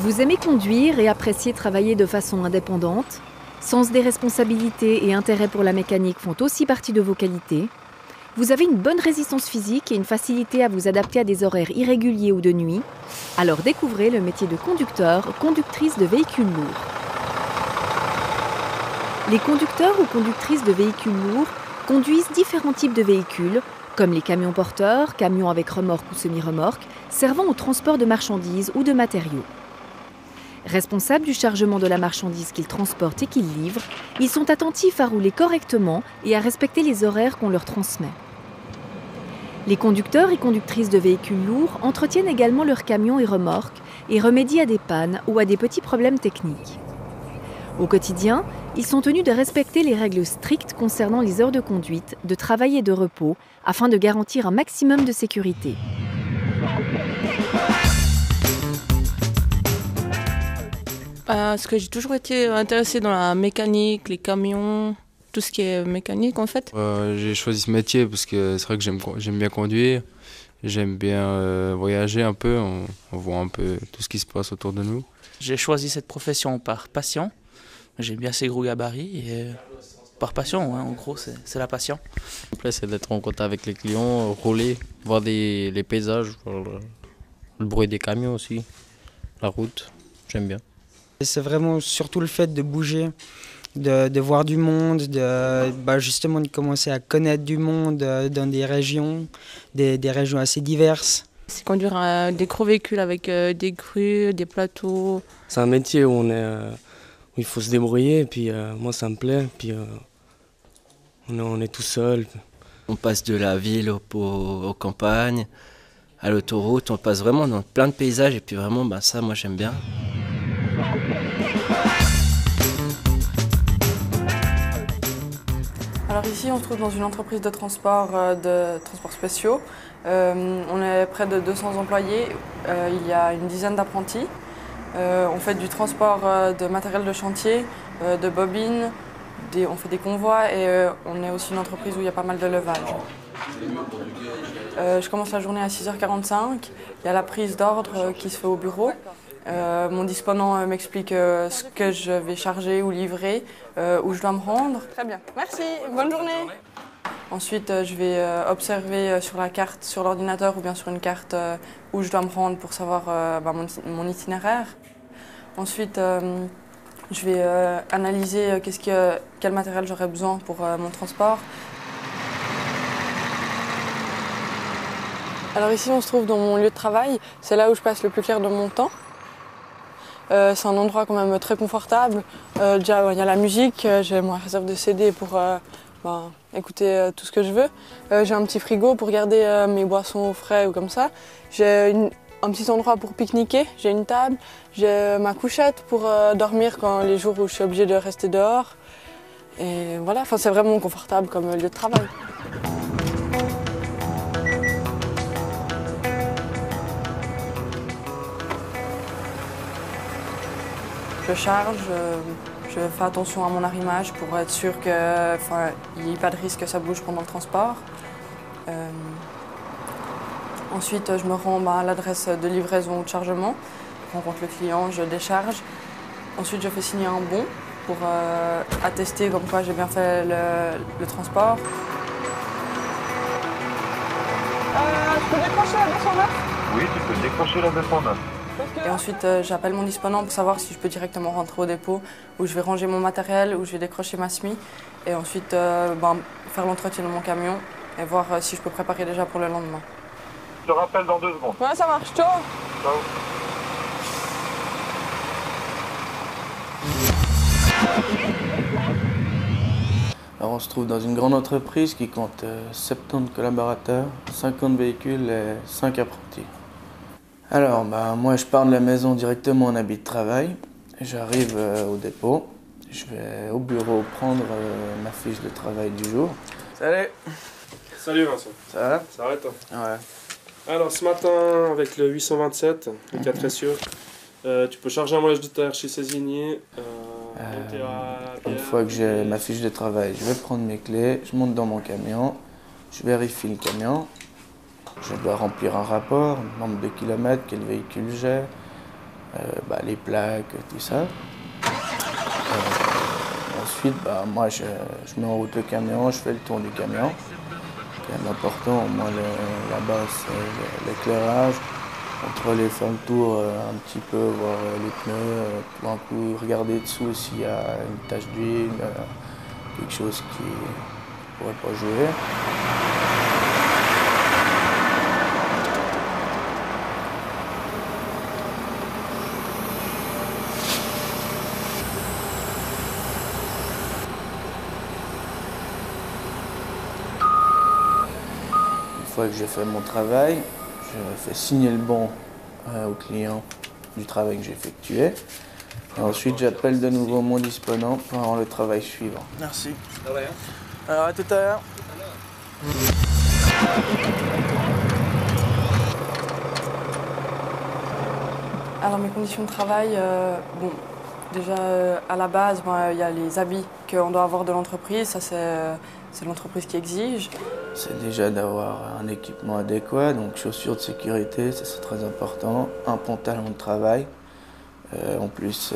Vous aimez conduire et appréciez travailler de façon indépendante. Sens des responsabilités et intérêt pour la mécanique font aussi partie de vos qualités. Vous avez une bonne résistance physique et une facilité à vous adapter à des horaires irréguliers ou de nuit. Alors découvrez le métier de conducteur, conductrice de véhicules lourds. Les conducteurs ou conductrices de véhicules lourds conduisent différents types de véhicules, comme les camions porteurs, camions avec remorque ou semi-remorque, servant au transport de marchandises ou de matériaux. Responsables du chargement de la marchandise qu'ils transportent et qu'ils livrent, ils sont attentifs à rouler correctement et à respecter les horaires qu'on leur transmet. Les conducteurs et conductrices de véhicules lourds entretiennent également leurs camions et remorques et remédient à des pannes ou à des petits problèmes techniques. Au quotidien, ils sont tenus de respecter les règles strictes concernant les heures de conduite, de travail et de repos, afin de garantir un maximum de sécurité. Parce que j'ai toujours été intéressée dans la mécanique, les camions, tout ce qui est mécanique en fait. J'ai choisi ce métier parce que c'est vrai que j'aime bien conduire, j'aime bien voyager un peu, on voit un peu tout ce qui se passe autour de nous. J'ai choisi cette profession par passion, j'aime bien ces gros gabarits et par passion, ouais, en gros c'est la passion. Le plus c'est d'être en contact avec les clients, rouler, voir les paysages, voir le bruit des camions aussi, la route, j'aime bien. C'est vraiment surtout le fait de bouger, de voir du monde, justement de commencer à connaître du monde dans des régions assez diverses. C'est conduire des gros véhicules avec des grues, des plateaux. C'est un métier où il faut se débrouiller, et puis moi ça me plaît, puis on est tout seul. On passe de la ville aux campagnes, à l'autoroute, on passe vraiment dans plein de paysages et puis vraiment ça moi j'aime bien. Alors ici on se trouve dans une entreprise de transport spéciaux. On est près de 200 employés, il y a une dizaine d'apprentis. On fait du transport de matériel de chantier, de bobines, on fait des convois et on est aussi une entreprise où il y a pas mal de levage. Je commence la journée à 6h45, il y a la prise d'ordre qui se fait au bureau. Mon disponent m'explique ce que je vais charger ou livrer, où je dois me rendre. Très bien, merci, bonne journée. Ensuite, je vais observer sur la carte, sur l'ordinateur ou bien sur une carte où je dois me rendre pour savoir mon itinéraire. Ensuite, je vais analyser quel matériel j'aurai besoin pour mon transport. Alors ici, on se trouve dans mon lieu de travail. C'est là où je passe le plus clair de mon temps. C'est un endroit quand même très confortable. Déjà, il y a la musique, j'ai ma réserve de CD pour écouter tout ce que je veux. J'ai un petit frigo pour garder mes boissons au frais ou comme ça. J'ai un petit endroit pour pique-niquer, j'ai une table. J'ai ma couchette pour dormir quand les jours où je suis obligée de rester dehors. Et voilà, c'est vraiment confortable comme lieu de travail. Je charge, je fais attention à mon arrimage pour être sûr qu'il n'y ait pas de risque que ça bouge pendant le transport. Ensuite, je me rends à l'adresse de livraison ou de chargement. Je rencontre le client, je décharge. Ensuite, je fais signer un bon pour attester comme quoi j'ai bien fait le transport. Je peux décrocher la 209 ? Oui, tu peux décrocher la 209. Et ensuite, j'appelle mon disponent pour savoir si je peux directement rentrer au dépôt, où je vais ranger mon matériel, où je vais décrocher ma SMI. Et ensuite, faire l'entretien de mon camion et voir si je peux préparer déjà pour le lendemain. Je te rappelle dans 2 secondes. Ouais, ça marche. Ciao. Ciao. Alors on se trouve dans une grande entreprise qui compte 70 collaborateurs, 50 véhicules et 5 apprentis. Alors moi je pars de la maison directement en habit de travail, j'arrive au dépôt, je vais au bureau prendre ma fiche de travail du jour. Salut. Salut Vincent. Ça va? Ça va toi? Ouais. Alors ce matin avec le 827, le 4 sûr, tu peux charger un voyage de terre chez Césigny. Une fois que j'ai ma fiche de travail, je vais prendre mes clés, je monte dans mon camion, je vérifie le camion. Je dois remplir un rapport, nombre de kilomètres, quel véhicule j'ai, les plaques, tout ça. Ensuite, moi, je mets en route le camion, je fais le tour du camion. C'est quand même important, au moins là-bas, c'est l'éclairage. Contrôler, faire le tour un petit peu, voir les pneus, tout un coup regarder dessous s'il y a une tache d'huile, quelque chose qui ne pourrait pas jouer. Une fois que j'ai fait mon travail, je fais signer le bon au client du travail que j'ai effectué. Et ensuite, j'appelle de nouveau mon disponent pour avoir le travail suivant. Merci. Alors, à tout à l'heure. Alors, mes conditions de travail, déjà à la base, il y a les habits qu'on doit avoir de l'entreprise, ça c'est l'entreprise qui exige. C'est déjà d'avoir un équipement adéquat, donc chaussures de sécurité, ça c'est très important, un pantalon de travail, en plus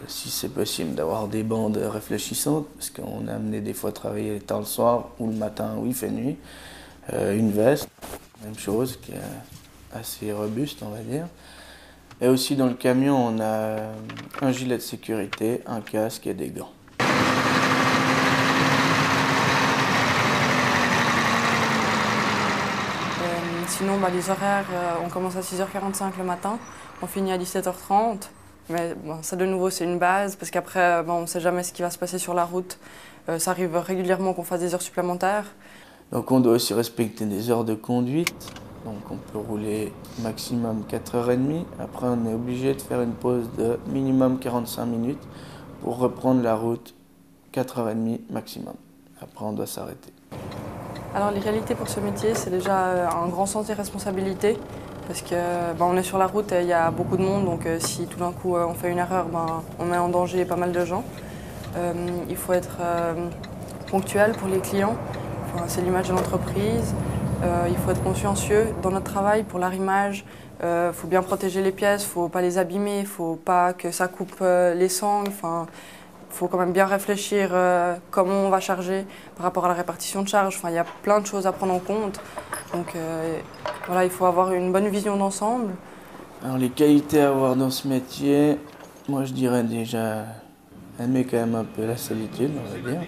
si c'est possible d'avoir des bandes réfléchissantes, parce qu'on a amené des fois travailler tard le soir ou le matin où il fait nuit, une veste, même chose, qui est assez robuste on va dire. Et aussi dans le camion on a un gilet de sécurité, un casque et des gants. Sinon, les horaires, on commence à 6h45 le matin, on finit à 17h30. Mais ça, de nouveau, c'est une base, parce qu'après, on ne sait jamais ce qui va se passer sur la route. Ça arrive régulièrement qu'on fasse des heures supplémentaires. Donc on doit aussi respecter des heures de conduite. Donc on peut rouler maximum 4h30. Après, on est obligé de faire une pause de minimum 45 minutes pour reprendre la route 4h30 maximum. Après, on doit s'arrêter. Alors les réalités pour ce métier, c'est déjà un grand sens des responsabilités parce qu'on est sur la route et il y a beaucoup de monde, donc si tout d'un coup on fait une erreur, on met en danger pas mal de gens. Il faut être ponctuel pour les clients, c'est l'image de l'entreprise. Il faut être consciencieux dans notre travail pour l'arrimage. Il faut bien protéger les pièces, il ne faut pas les abîmer, il ne faut pas que ça coupe les sangles. Il faut quand même bien réfléchir comment on va charger par rapport à la répartition de charge. Il y a plein de choses à prendre en compte. Donc voilà, il faut avoir une bonne vision d'ensemble. Alors les qualités à avoir dans ce métier, moi je dirais déjà aimer quand même un peu la solitude, on va dire.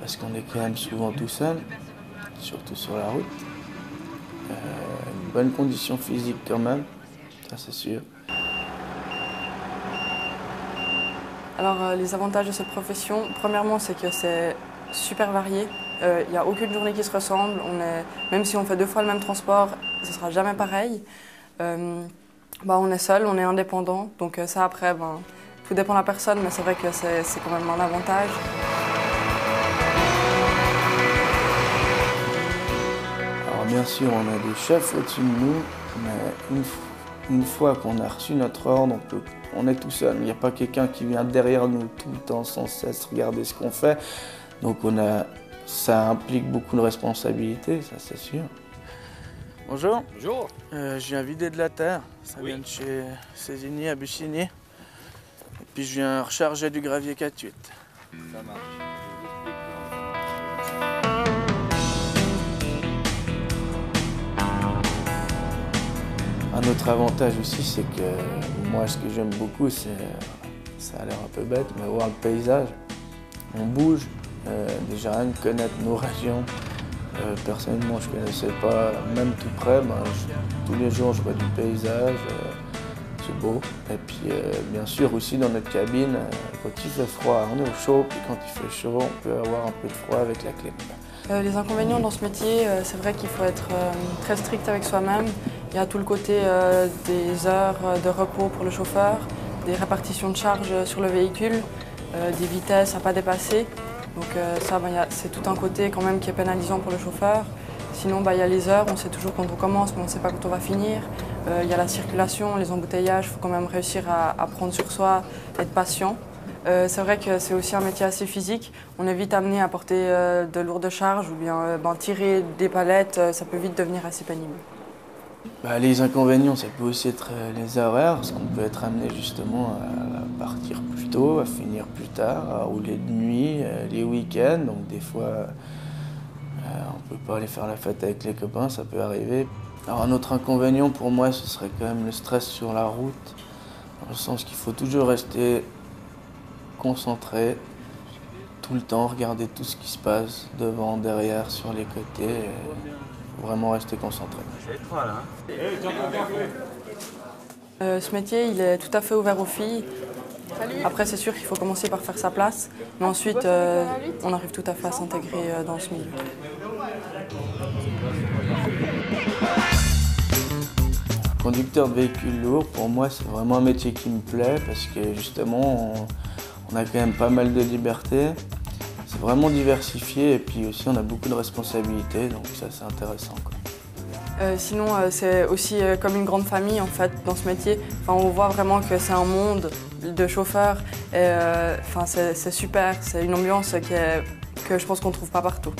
Parce qu'on est quand même souvent tout seul, surtout sur la route. Une bonne condition physique quand même, ça c'est sûr. Alors les avantages de cette profession, premièrement c'est que c'est super varié. Il n'y a aucune journée qui se ressemble. Même si on fait 2 fois le même transport, ce ne sera jamais pareil. On est seul, on est indépendant. Donc ça après, tout dépend de la personne, mais c'est vrai que c'est quand même un avantage. Alors bien sûr, on a des chefs au-dessus de nous, mais une fois qu'on a reçu notre ordre, on est tout seul. Il n'y a pas quelqu'un qui vient derrière nous tout le temps sans cesse regarder ce qu'on fait. Donc ça implique beaucoup de responsabilités, ça c'est sûr. Bonjour. Bonjour. Je viens vider de la terre. Ça vient de chez Césigny à Bussigny. Et puis je viens recharger du gravier 4-8. Ça marche. Un autre avantage aussi, c'est que moi, ce que j'aime beaucoup, ça a l'air un peu bête, mais voir le paysage. On bouge, déjà rien que connaître nos régions. Personnellement, je ne connaissais pas, même tout près. Tous les jours, je vois du paysage, c'est beau. Et puis, bien sûr, aussi dans notre cabine, quand il fait froid, on est au chaud, puis quand il fait chaud, on peut avoir un peu de froid avec la clim. Les inconvénients dans ce métier, c'est vrai qu'il faut être très strict avec soi-même. Il y a tout le côté des heures de repos pour le chauffeur, des répartitions de charges sur le véhicule, des vitesses à ne pas dépasser. Donc c'est tout un côté quand même qui est pénalisant pour le chauffeur. Sinon, il y a les heures, on sait toujours quand on commence, mais on ne sait pas quand on va finir. Il y a la circulation, les embouteillages, il faut quand même réussir à prendre sur soi, être patient. C'est vrai que c'est aussi un métier assez physique. On est vite amené à porter de lourdes charges ou bien tirer des palettes, ça peut vite devenir assez pénible. Les inconvénients, ça peut aussi être les horaires, parce qu'on peut être amené justement à partir plus tôt, à finir plus tard, à rouler de nuit, les week-ends. Donc des fois, on ne peut pas aller faire la fête avec les copains, ça peut arriver. Alors un autre inconvénient pour moi, ce serait quand même le stress sur la route, dans le sens qu'il faut toujours rester concentré, tout le temps, regarder tout ce qui se passe, devant, derrière, sur les côtés. Faut vraiment rester concentré. Ce métier, il est tout à fait ouvert aux filles. Après, c'est sûr qu'il faut commencer par faire sa place, mais ensuite, on arrive tout à fait à s'intégrer dans ce milieu. Conducteur de véhicules lourds, pour moi, c'est vraiment un métier qui me plaît parce que justement, on a quand même pas mal de liberté. C'est vraiment diversifié et puis aussi on a beaucoup de responsabilités, donc ça c'est intéressant, quoi. Sinon, c'est aussi comme une grande famille en fait dans ce métier. Enfin, on voit vraiment que c'est un monde de chauffeurs. C'est super, c'est une ambiance que je pense qu'on ne trouve pas partout.